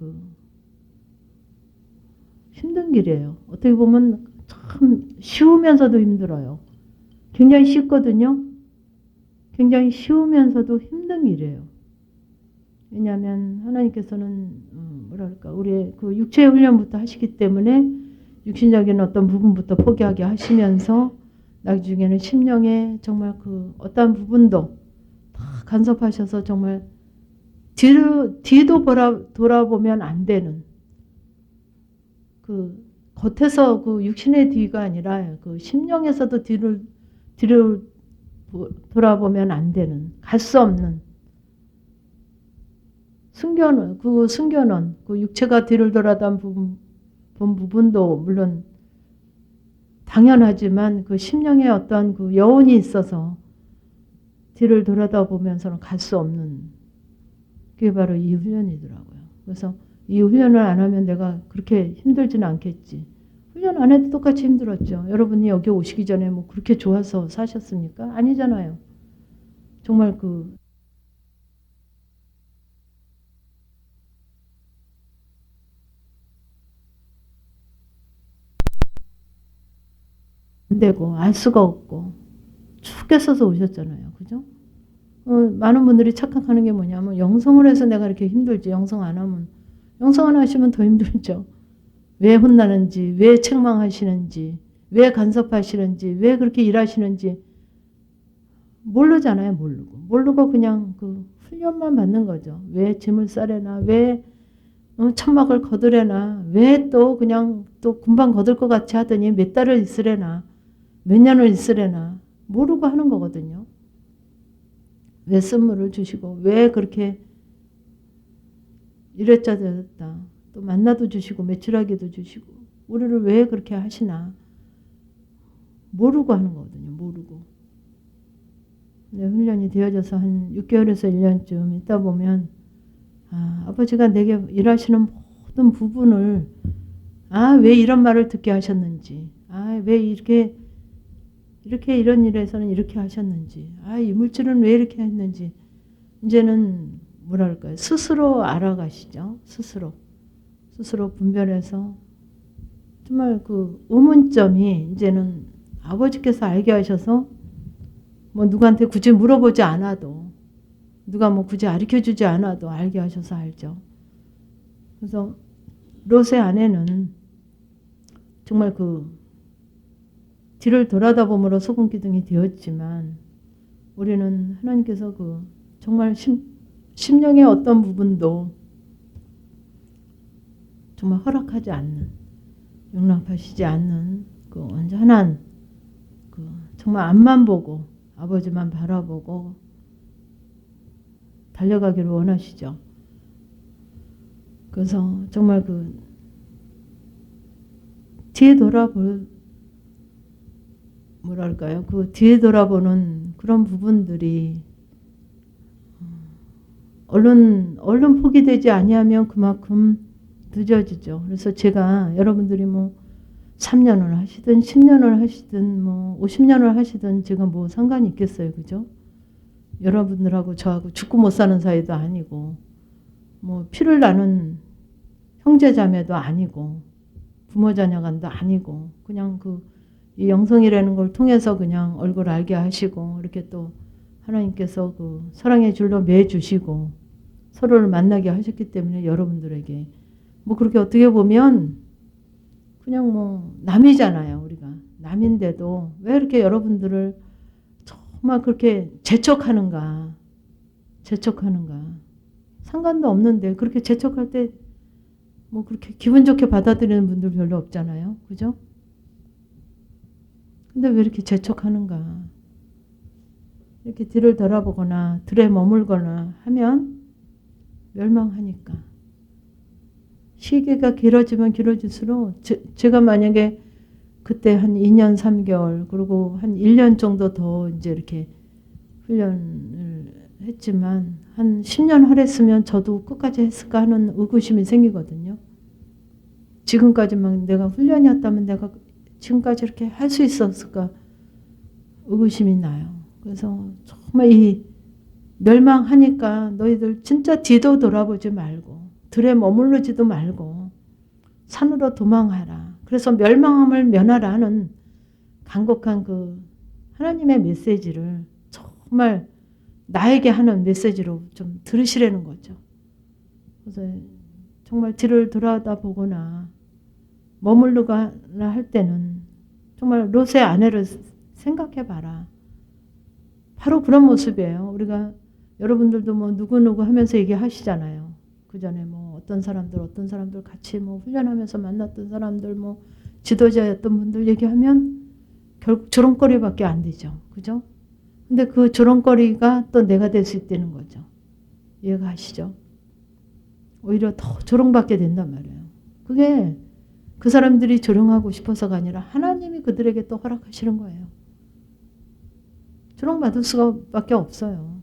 힘든 길이에요. 어떻게 보면 참 쉬우면서도 힘들어요. 굉장히 쉽거든요. 굉장히 쉬우면서도 힘든 길이에요. 왜냐하면 하나님께서는 뭐랄까 우리의 육체의 훈련부터 하시기 때문에 육신적인 어떤 부분부터 포기하게 하시면서 나중에는 심령의 정말 어떠한 부분도 다 간섭하셔서 정말 뒤도 돌아보면 안 되는 겉에서 육신의 뒤가 아니라 심령에서도 뒤를 돌아보면 안 되는 갈 수 없는 숨겨놓은 육체가 뒤를 돌아던 부분도 물론 당연하지만 심령에 어떤 여운이 있어서 뒤를 돌아다 보면서는 갈 수 없는 그게 바로 이 훈련이더라고요. 그래서 이 훈련을 안 하면 내가 그렇게 힘들지는 않겠지. 훈련 안 해도 똑같이 힘들었죠. 여러분이 여기 오시기 전에 뭐 그렇게 좋아서 사셨습니까? 아니잖아요. 정말 안 되고 알 수가 없고 죽겠어서 오셨잖아요. 그죠? 많은 분들이 착각하는 게 뭐냐면 영성을 해서 내가 이렇게 힘들지. 영성 안 하면 영성 안 하시면 더 힘들죠. 왜 혼나는지, 왜 책망하시는지, 왜 간섭하시는지, 왜 그렇게 일하시는지 모르잖아요. 모르고 그냥 훈련만 받는 거죠. 왜 짐을 싸래나, 왜 천막을 거두래나, 왜 또 그냥 또 금방 거둘 것 같이 하더니 몇 달을 있으래나, 몇 년을 있으래나 모르고 하는 거거든요. 왜 선물을 주시고 왜 그렇게 이랬자 저랬다 또 만나도 주시고 며칠하기도 주시고 우리를 왜 그렇게 하시나 모르고 하는 거거든요. 모르고. 근데 훈련이 되어져서 한 6개월에서 1년쯤 있다 보면 아버지가 내게 일하시는 모든 부분을 왜 이런 말을 듣게 하셨는지 왜 이렇게 이런 일에서는 이렇게 하셨는지 이 물질은 왜 이렇게 했는지 이제는 뭐랄까요. 스스로 알아가시죠. 스스로 분별해서 정말 의문점이 이제는 아버지께서 알게 하셔서 뭐 누구한테 굳이 물어보지 않아도 누가 뭐 굳이 가르쳐주지 않아도 알게 하셔서 알죠. 그래서 롯의 아내는 정말 뒤를 돌아다봄으로 소금기둥이 되었지만 우리는 하나님께서 정말 심령의 어떤 부분도 정말 허락하지 않는 용납하시지 않는 완전한 정말 앞만 보고 아버지만 바라보고 달려가기를 원하시죠. 그래서 정말 뒤에 뭐랄까요? 뒤에 돌아보는 그런 부분들이 얼른 포기되지 아니하면 그만큼 늦어지죠. 그래서 제가 여러분들이 뭐 3년을 하시든 10년을 하시든 뭐 50년을 하시든 제가 뭐 상관이 있겠어요. 그죠? 여러분들하고 저하고 죽고 못 사는 사이도 아니고 뭐 피를 나눈 형제자매도 아니고 부모 자녀간도 아니고 그냥 이 영성이라는 걸 통해서 그냥 얼굴 알게 하시고 이렇게 또 하나님께서 사랑의 줄로 매주시고 서로를 만나게 하셨기 때문에 여러분들에게 뭐 그렇게 어떻게 보면 그냥 뭐 남이잖아요. 우리가 남인데도 왜 이렇게 여러분들을 정말 그렇게 재촉하는가 상관도 없는데 그렇게 재촉할 때 뭐 그렇게 기분 좋게 받아들이는 분들 별로 없잖아요. 그죠? 근데 왜 이렇게 재촉하는가 이렇게 뒤를 돌아보거나 들에 머물거나 하면 멸망하니까 시기가 길어지면 길어질수록 제가 만약에 그때 한 2년 3개월 그리고 한 1년 정도 더 이제 이렇게 훈련을 했지만 한 10년 하랬으면 저도 끝까지 했을까 하는 의구심이 생기거든요. 지금까지만 내가 훈련이었다면 내가 지금까지 이렇게 할 수 있었을까 의구심이 나요. 그래서 정말 이 멸망하니까 너희들 진짜 뒤도 돌아보지 말고 들에 머무르지도 말고 산으로 도망하라. 그래서 멸망함을 면하라 하는 간곡한 그 하나님의 메시지를 정말 나에게 하는 메시지로 좀 들으시라는 거죠. 그래서 정말 뒤를 돌아다보거나 머물르거나 할 때는 정말 롯의 아내를 생각해봐라. 바로 그런 모습이에요. 우리가 여러분들도 뭐 누구누구 하면서 얘기하시잖아요. 그 전에 뭐 어떤 사람들 같이 뭐 훈련하면서 만났던 사람들 뭐 지도자였던 분들 얘기하면 결국 조롱거리밖에 안 되죠. 그죠? 근데 그 조롱거리가 또 내가 될 수 있다는 거죠. 이해가 하시죠? 오히려 더 조롱받게 된단 말이에요. 그게 그 사람들이 조롱하고 싶어서가 아니라 하나님이 그들에게 또 허락하시는 거예요. 조롱받을 수밖에 없어요.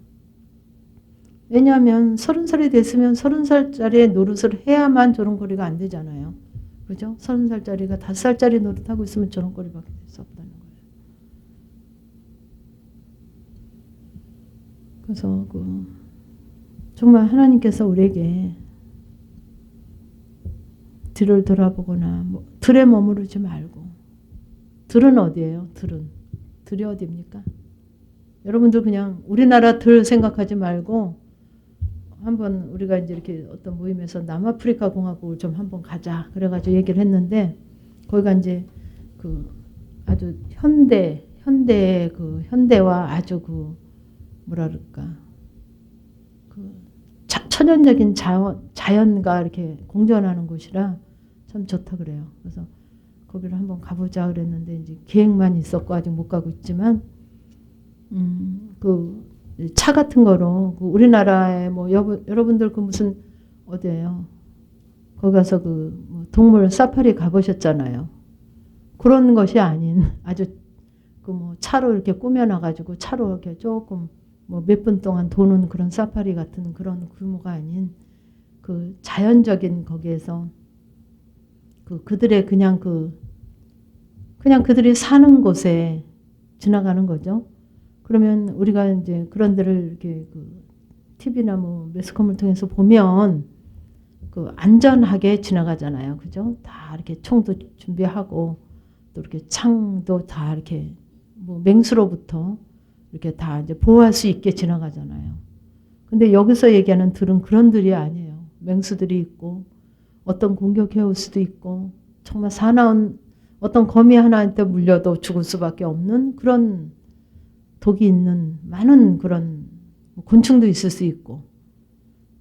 왜냐하면 30살이 됐으면 30살짜리의 노릇을 해야만 조롱거리가 안 되잖아요. 그죠? 30살짜리가 5살짜리 노릇하고 있으면 조롱거리밖에 될 수 없다는 거예요. 그래서 정말 하나님께서 우리에게 뒤를 돌아보거나 들에 머무르지 말고. 들은 어디예요? 들이 어디입니까? 여러분들 그냥 우리나라 들 생각하지 말고 한번 우리가 이제 이렇게 어떤 모임에서 남아프리카 공화국을 좀 한번 가자 그래가지고 얘기를 했는데 거기가 이제 그 아주 현대와 아주 뭐라 그럴까 천연적인 자연과 이렇게 공존하는 곳이라 참 좋다 그래요. 그래서 거기를 한번 가보자 그랬는데 이제 계획만 있었고 아직 못 가고 있지만 그 차 같은 거로 우리나라에 뭐 여러분들 그 무슨 어디예요? 거기 가서 뭐 동물 사파리 가보셨잖아요. 그런 것이 아닌 아주 뭐 차로 이렇게 꾸며놔가지고 차로 이렇게 조금 뭐 몇 분 동안 도는 그런 사파리 같은 그런 규모가 아닌 그 자연적인 거기에서 그들의 그냥 그들이 사는 곳에 지나가는 거죠. 그러면 우리가 이제 그런 데를 이렇게 TV나 뭐 매스컴을 통해서 보면 안전하게 지나가잖아요. 그죠? 다 이렇게 총도 준비하고 또 이렇게 창도 다 이렇게 뭐 맹수로부터 이렇게 다 이제 보호할 수 있게 지나가잖아요. 근데 여기서 얘기하는 들은 그런 들이 아니에요. 맹수들이 있고 어떤 공격해올 수도 있고 정말 사나운 어떤 거미 하나한테 물려도 죽을 수밖에 없는 그런 독이 있는 많은 그런 곤충도 있을 수 있고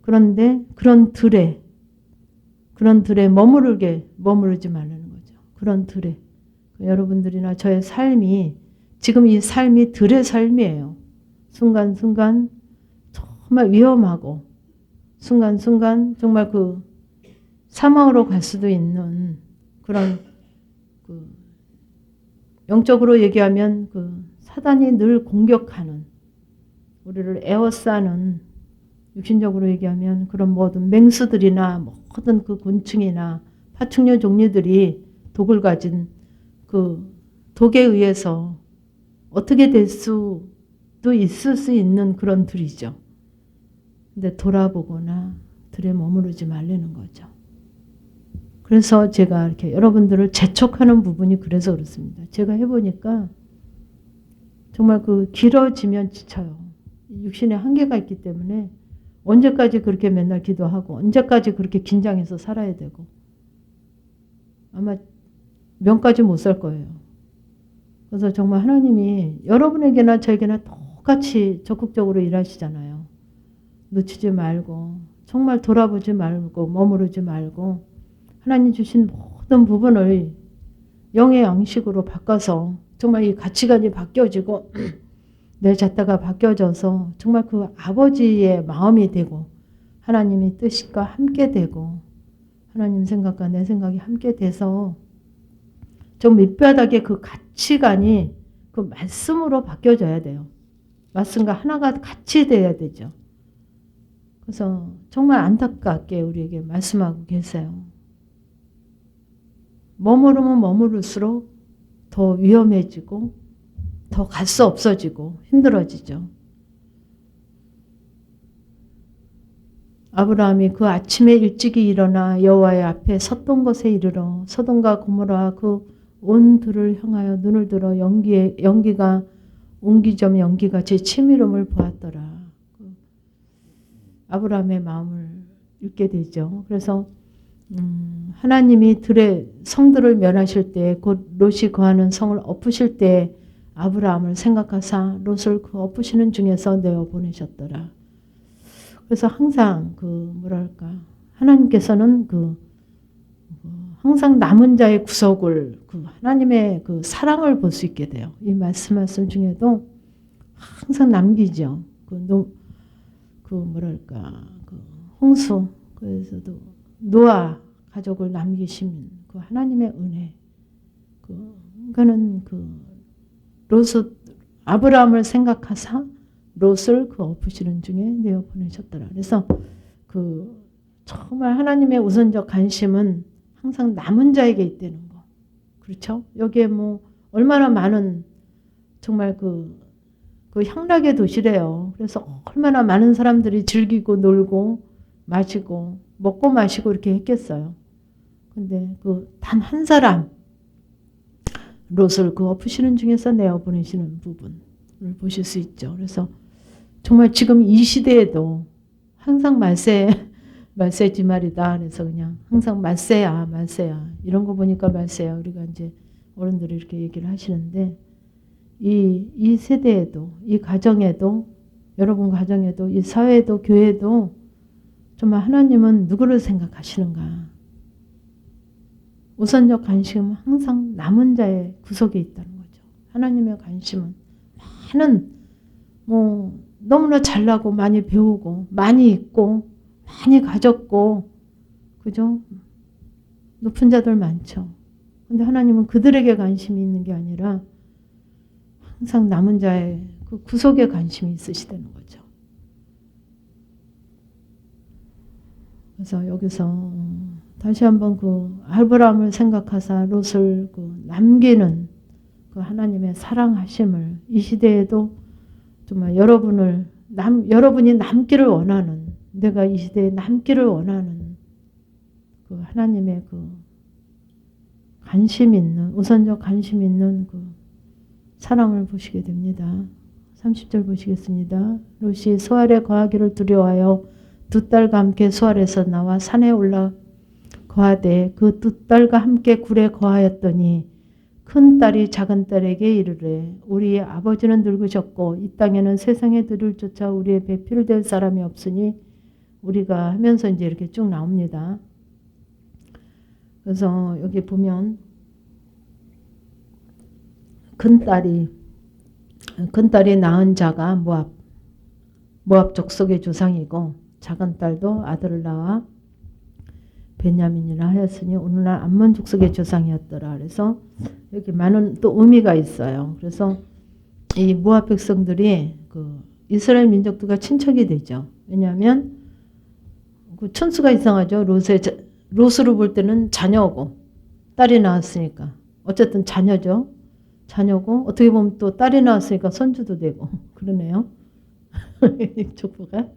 그런데 그런 들에 머무르지 말라는 거죠. 그런 들에 여러분들이나 저의 삶이 지금 이 삶이 들의 삶이에요. 순간순간 정말 위험하고 순간순간 정말 사망으로 갈 수도 있는 그런 영적으로 얘기하면 사단이 늘 공격하는 우리를 에워싸는 육신적으로 얘기하면 그런 모든 맹수들이나 모든 곤충이나 파충류 종류들이 독을 가진 독에 의해서 어떻게 될 수도 있을 수 있는 그런 들이죠. 근데 돌아보거나 들에 머무르지 말라는 거죠. 그래서 제가 이렇게 여러분들을 재촉하는 부분이 그래서 그렇습니다. 제가 해보니까 정말 길어지면 지쳐요. 육신에 한계가 있기 때문에 언제까지 그렇게 맨날 기도하고 언제까지 그렇게 긴장해서 살아야 되고 아마 명까지 못 살 거예요. 그래서 정말 하나님이 여러분에게나 저에게나 똑같이 적극적으로 일하시잖아요. 놓치지 말고 정말 돌아보지 말고 머무르지 말고 하나님 주신 모든 부분을 영의 양식으로 바꿔서 정말 이 가치관이 바뀌어지고 내 잣대가 바뀌어져서 정말 아버지의 마음이 되고 하나님의 뜻과 함께 되고 하나님 생각과 내 생각이 함께 돼서 좀 밑바닥에 가치관이 말씀으로 바뀌어져야 돼요. 말씀과 하나가 같이 돼야 되죠. 그래서 정말 안타깝게 우리에게 말씀하고 계세요. 머무르면 머무를수록 더 위험해지고 더 갈 수 없어지고 힘들어지죠. 아브라함이 그 아침에 일찍이 일어나 여호와의 앞에 섰던 곳에 이르러 소돔과 고모라 그 온 들을 향하여 눈을 들어 연기가 옹기점 연기가 제 치밀음을 보았더라. 아브라함의 마음을 읽게 되죠. 그래서 하나님이 들의 성들을 멸하실 때 곧 롯이 거하는 성을 엎으실 때 아브라함을 생각하사 롯을 그 엎으시는 중에서 내어 보내셨더라. 그래서 항상 하나님께서는 항상 남은 자의 구속을 하나님의 사랑을 볼 수 있게 돼요. 이 말씀 중에도 항상 남기죠. 홍수 그래서도 노아 가족을 남기신 하나님의 은혜. 그러니까는 아브라함을 생각하사 롯을 엎으시는 중에 내어 보내셨더라. 그래서 정말 하나님의 우선적 관심은 항상 남은 자에게 있다는 거. 그렇죠? 여기에 얼마나 많은 정말 향락의 도시래요. 그래서 얼마나 많은 사람들이 즐기고 놀고 마시고 먹고 마시고 이렇게 했겠어요. 근데 단 한 사람 롯을 엎으시는 중에서 내어 보내시는 부분을 보실 수 있죠. 그래서 정말 지금 이 시대에도 항상 말세지 말이다. 그래서 그냥 항상 말세야. 이런 거 보니까 말세야. 우리가 이제 어른들이 이렇게 얘기를 하시는데 이 세대에도, 이 가정에도, 여러분 가정에도, 이 사회에도, 교회에도 정말 하나님은 누구를 생각하시는가? 우선적 관심은 항상 남은 자의 구속에 있다는 거죠. 하나님의 관심은 많은 너무나 잘나고 많이 배우고 많이 있고 많이 가졌고 그죠? 높은 자들 많죠. 근데 하나님은 그들에게 관심이 있는 게 아니라 항상 남은 자의 구속에 관심이 있으시다는 거죠. 그래서 여기서 다시 한번 아브라함을 생각하사 롯을 남기는 하나님의 사랑하심을 이 시대에도 정말 여러분이 남기를 원하는, 내가 이 시대에 남기를 원하는 하나님의 관심 있는, 우선적 관심 있는 사랑을 보시게 됩니다. 30절 보시겠습니다. 롯이 소알에 거하기를 두려워하여 두 딸과 함께 소알에서 나와 산에 올라 거하되 그 두 딸과 함께 굴에 거하였더니 큰 딸이 작은 딸에게 이르되 우리의 아버지는 늙으셨고 이 땅에는 세상의 들을 쫓아 우리의 배필 될 사람이 없으니 우리가 하면서 이제 이렇게 쭉 나옵니다. 그래서 여기 보면 큰 딸이 낳은 자가 모압 족속의 조상이고 작은 딸도 아들을 낳아 베냐민이라 하였으니 오늘날 암몬 족속의 조상이었더라. 그래서 여기 많은 또 의미가 있어요. 그래서 이 모압 백성들이 이스라엘 민족들과 친척이 되죠. 왜냐하면 천수가 이상하죠. 롯으로 볼 때는 자녀고 딸이 나왔으니까 어쨌든 자녀죠. 자녀고 어떻게 보면 또 딸이 나왔으니까 손주도 되고 그러네요. 족보가.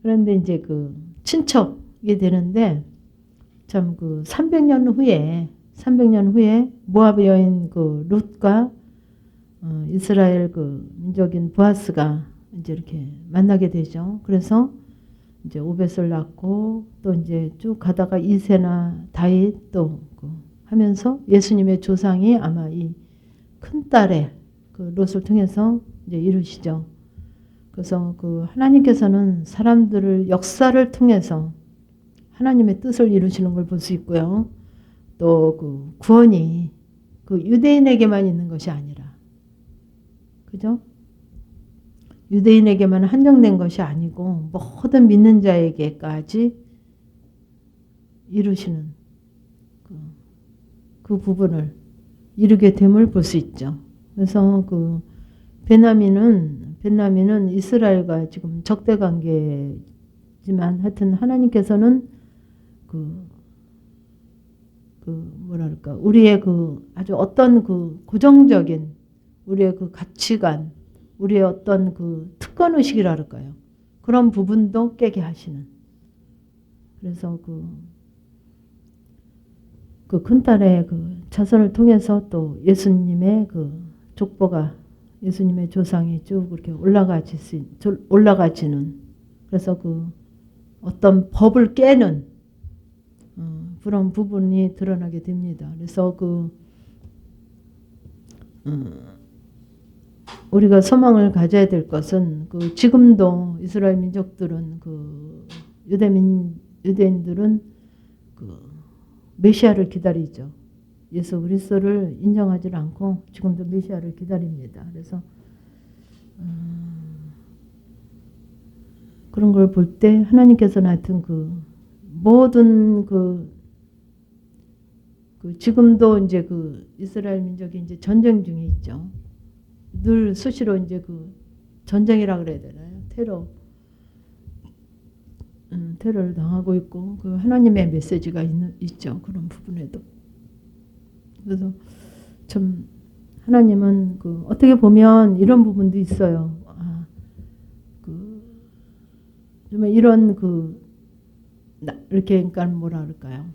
그런데 이제 친척이 되는데 참 300년 후에 모압의 여인 롯과 이스라엘 민족인 보아스가 이제 이렇게 만나게 되죠. 그래서 이제 오벳을 낳고 또 이제 쭉 가다가 이세나 다윗 또 하면서 예수님의 조상이 아마 이 큰 딸의 롯을 통해서 이제 이루시죠. 그래서 하나님께서는 사람들을 역사를 통해서 하나님의 뜻을 이루시는 걸 볼 수 있고요. 또 구원이 유대인에게만 있는 것이 아니라, 그죠? 유대인에게만 한정된 것이 아니고 모든 믿는 자에게까지 이루시는 그 부분을 이루게 됨을 볼 수 있죠. 그래서 베냐민은 이스라엘과 지금 적대 관계지만 하여튼 하나님께서는 뭐랄까 우리의 아주 어떤 고정적인 우리의 가치관, 우리의 어떤 특권 의식이라 할까요? 그런 부분도 깨게 하시는. 그래서 큰딸의 자손을 통해서 또 예수님의 족보가 예수님의 조상이 쭉 이렇게 올라가지는 그래서 어떤 법을 깨는 그런 부분이 드러나게 됩니다. 그래서 우리가 소망을 가져야 될 것은 지금도 이스라엘 민족들은 유대인들은 메시아를 기다리죠. 예수 그리스도를 인정하지 않고 지금도 메시아를 기다립니다. 그래서 그런 걸 볼 때 하나님께서는 하여튼 모든 지금도 이제 이스라엘 민족이 이제 전쟁 중에 있죠. 늘 수시로 이제 전쟁이라 그래야 되나요? 테러를 당하고 있고 하나님의 메시지가 있죠. 그런 부분에도. 그래서 참 하나님은 어떻게 보면 이런 부분도 있어요. 정말 이런 이렇게 그러니까 뭐라 그럴까요?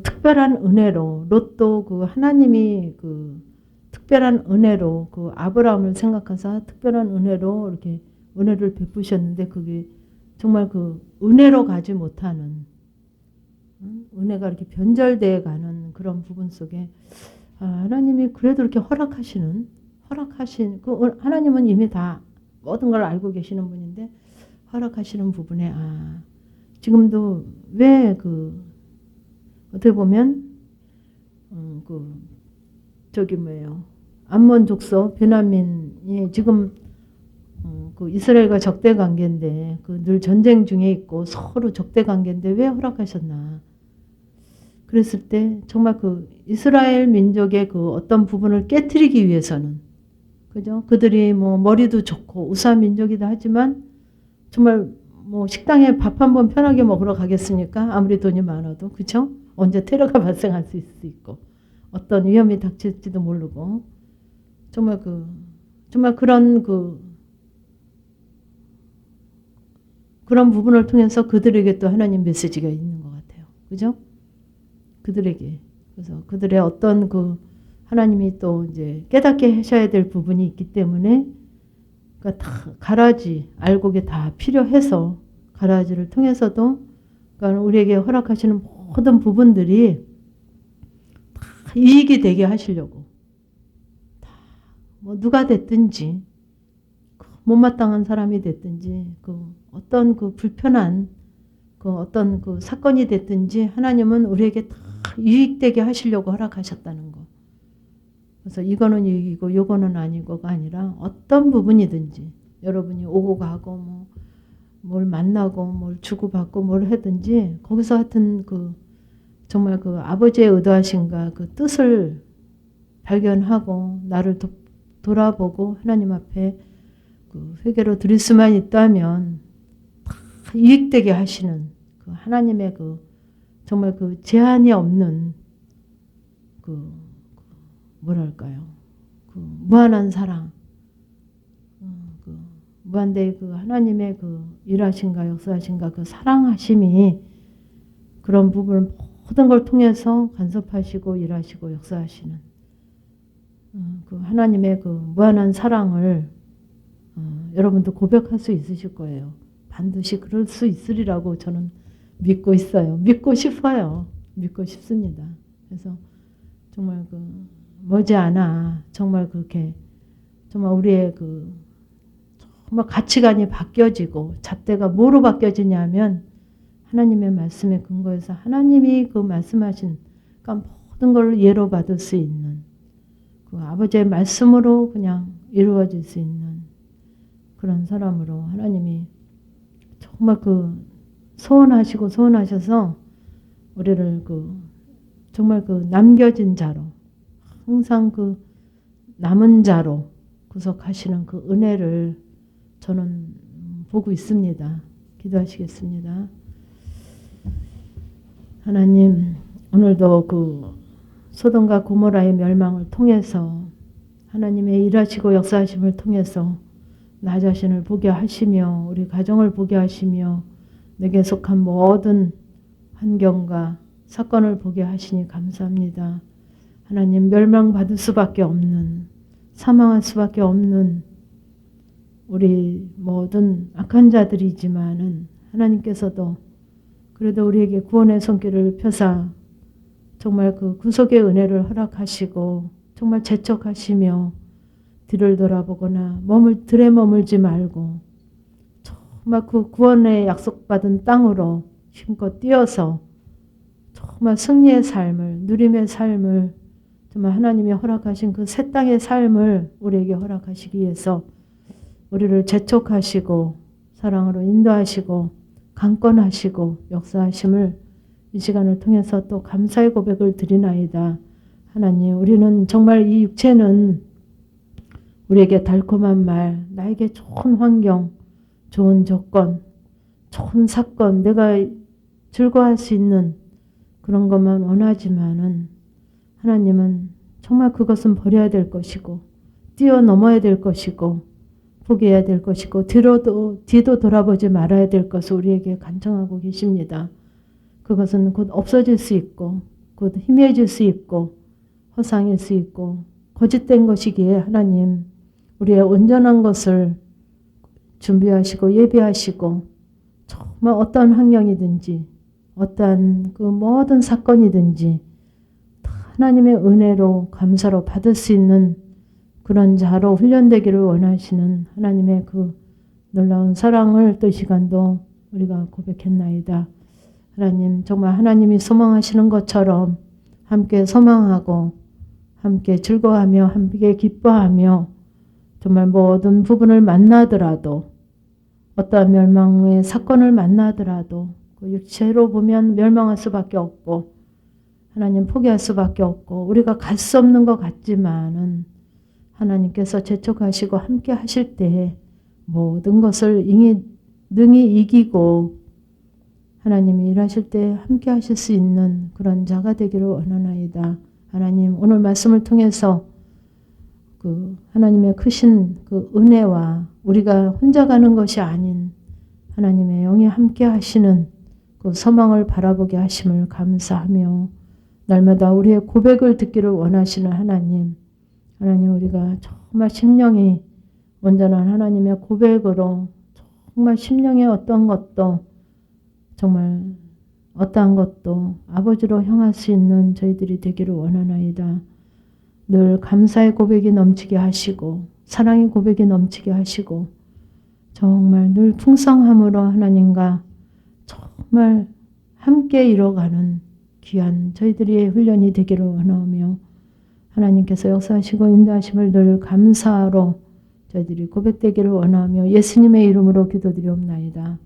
특별한 은혜로 롯도 하나님이 특별한 은혜로 아브라함을 생각하사 특별한 은혜로 이렇게 은혜를 베푸셨는데 그게 정말 은혜로 가지 못하는 은혜가 이렇게 변절되어 가는 그런 부분 속에 하나님이 그래도 이렇게 허락하신 하나님은 이미 다 모든 걸 알고 계시는 분인데 허락하시는 부분에 지금도 왜 어떻게 보면 암몬 족속 베냐민이 지금 이스라엘과 적대 관계인데 늘 전쟁 중에 있고 서로 적대 관계인데 왜 허락하셨나? 그랬을 때 정말 이스라엘 민족의 어떤 부분을 깨트리기 위해서는 그죠? 그들이 뭐 머리도 좋고 우수한 민족이다 하지만 정말 뭐 식당에 밥 한 번 편하게 먹으러 가겠습니까? 아무리 돈이 많아도 그죠? 언제 테러가 발생할 수 있을 수 있고 어떤 위험이 닥칠지도 모르고 정말 그런 부분을 통해서 그들에게 또 하나님 메시지가 있는 것 같아요. 그죠? 그들에게. 그래서 그들의 어떤 하나님이 또 이제 깨닫게 하셔야 될 부분이 있기 때문에 그러니까 다 가라지, 알곡이 다 필요해서 가라지를 통해서도 그러니까 우리에게 허락하시는 모든 부분들이 다 이익이 되게 하시려고 다 뭐 누가 됐든지 못마땅한 사람이 됐든지 어떤 불편한 어떤 사건이 됐든지 하나님은 우리에게 다 유익되게 하시려고 허락하셨다는 거. 그래서 이거는 유익이고 요거는 아니고가 아니라 어떤 부분이든지 여러분이 오고 가고 뭘 만나고 뭘 주고받고 뭘 하든지 거기서 하여튼 정말 아버지의 의도하신가 뜻을 발견하고 나를 돌아보고 하나님 앞에 회개로 드릴 수만 있다면 다 유익되게 하시는 하나님의 정말 제한이 없는 뭐랄까요? 무한한 사랑, 무한대의 하나님의 일하신가 역사하신가 사랑하심이 그런 부분을 모든 걸 통해서 간섭하시고 일하시고 역사하시는 하나님의 무한한 사랑을 여러분도 고백할 수 있으실 거예요. 반드시 그럴 수 있으리라고 저는 믿고 있어요. 믿고 싶어요. 믿고 싶습니다. 그래서 정말 머지않아 정말 그렇게 정말 우리의 정말 가치관이 바뀌어지고 잣대가 뭐로 바뀌어지냐면 하나님의 말씀에 근거해서 하나님이 말씀하신 그러니까 모든 걸 예로 받을 수 있는 아버지의 말씀으로 그냥 이루어질 수 있는 그런 사람으로 하나님이 정말 소원하셔서 우리를 정말 남겨진 자로 항상 남은 자로 구속하시는 그 은혜를 저는 보고 있습니다. 기도하시겠습니다. 하나님, 오늘도 그 소돔과 고모라의 멸망을 통해서 하나님의 일하시고 역사하심을 통해서 나 자신을 보게 하시며 우리 가정을 보게 하시며 내게 속한 모든 환경과 사건을 보게 하시니 감사합니다. 하나님, 멸망받을 수밖에 없는, 사망할 수밖에 없는 우리 모든 악한 자들이지만은 하나님께서도 그래도 우리에게 구원의 손길을 펴사 정말 그 구속의 은혜를 허락하시고 정말 재촉하시며 뒤를 돌아보거나 들에 머물지 말고 정말 그 구원의 약속받은 땅으로 힘껏 뛰어서 정말 승리의 삶을, 누림의 삶을, 정말 하나님이 허락하신 그 새 땅의 삶을 우리에게 허락하시기 위해서 우리를 재촉하시고 사랑으로 인도하시고 강권하시고 역사하심을 이 시간을 통해서 또 감사의 고백을 드리나이다. 하나님, 우리는 정말 이 육체는 우리에게 달콤한 말, 나에게 좋은 환경, 좋은 조건, 좋은 사건, 내가 즐거워할 수 있는 그런 것만 원하지만은 하나님은 정말 그것은 버려야 될 것이고 뛰어넘어야 될 것이고 포기해야 될 것이고 뒤도 돌아보지 말아야 될 것을 우리에게 간청하고 계십니다. 그것은 곧 없어질 수 있고 곧 희미해질 수 있고 허상일 수 있고 거짓된 것이기에 하나님 우리의 온전한 것을 준비하시고 예비하시고 정말 어떠한 환경이든지 어떠한 그 모든 사건이든지 하나님의 은혜로 감사로 받을 수 있는 그런 자로 훈련되기를 원하시는 하나님의 그 놀라운 사랑을 또 이 시간도 우리가 고백했나이다. 하나님, 정말 하나님이 소망하시는 것처럼 함께 소망하고 함께 즐거워하며 함께 기뻐하며 정말 모든 부분을 만나더라도 어떠한 멸망의 사건을 만나더라도 그 육체로 보면 멸망할 수밖에 없고 하나님 포기할 수밖에 없고 우리가 갈 수 없는 것 같지만은 하나님께서 재촉하시고 함께 하실 때에 모든 것을 능히 이기고 하나님이 일하실 때 함께 하실 수 있는 그런 자가 되기를 원하나이다. 하나님, 오늘 말씀을 통해서 그 하나님의 크신 그 은혜와 우리가 혼자 가는 것이 아닌 하나님의 영이 함께 하시는 그 소망을 바라보게 하심을 감사하며 날마다 우리의 고백을 듣기를 원하시는 하나님, 우리가 정말 심령이 온전한 하나님의 고백으로 정말 심령의 어떤 것도 정말 어떠한 것도 아버지로 향할 수 있는 저희들이 되기를 원하나이다. 늘 감사의 고백이 넘치게 하시고 사랑의 고백이 넘치게 하시고 정말 늘 풍성함으로 하나님과 정말 함께 이뤄가는 귀한 저희들의 훈련이 되기를 원하며 하나님께서 역사하시고 인도하심을 늘 감사로 저희들이 고백되기를 원하며 예수님의 이름으로 기도드리옵나이다.